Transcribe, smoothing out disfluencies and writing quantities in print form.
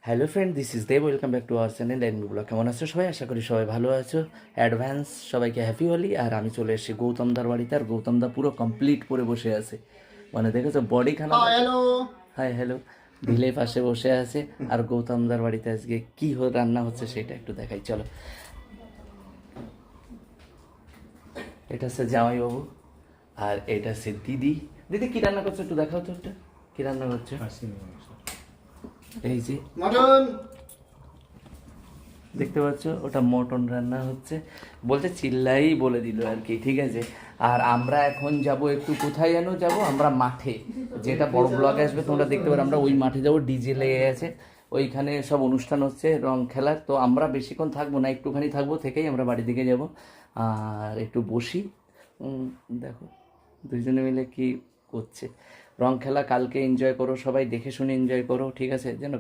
Hello friend, this is Dev. Welcome back to our channel NB blog. কেমন আছো সবাই? আশা করি সবাই ভালো আছো। অ্যাডভান্স সবাইকে হ্যাপি হোলি। আর আমি চলে এসেছি গৌতমদার বাড়িতে, আর গৌতমদা পুরো কমপ্লিট করে বসে আছে। মানে দেখেছো বডি খানা। হ্যালো। Hi hello. ঢিলে পাশে বসে আছে। আর গৌতমদার বাড়িতে আজকে কি রান্না হচ্ছে সেটা একটু দেখাই, চলো। এটা হচ্ছে জামাইবাবু, আর এটা হচ্ছে দিদি। দিদি কি রান্না করছো একটু দেখাও তো, একটা কি রান্না করছো? এই যে মটন। দেখতে পাচ্ছ, ওটা মটন রান্না হচ্ছে। বলতে চিল্লাই বলে দিল আর কি, ঠিক আছে। আর আমরা এখন যাব একটু, কোথায় যেন যাব আমরা, মাঠে। যেটা বড় ব্লগে আসবে তোমরা দেখতে পারো, আমরা ওই মাঠে যাবো, ডিজে লেগে গেছে। ওইখানে সব অনুষ্ঠান হচ্ছে, রং খেলার। তো আমরা বেশিক্ষণ থাকবো না, একটুখানি থাকবো, থেকেই আমরা বাড়ির দিকে যাব। আর একটু বসি। দেখো দুইজনে মিলে কি করছে। রং খেলা কালকে এনজয় করো, সবাই দেখে শুনে এনজয় করো, ঠিক আছে যেন।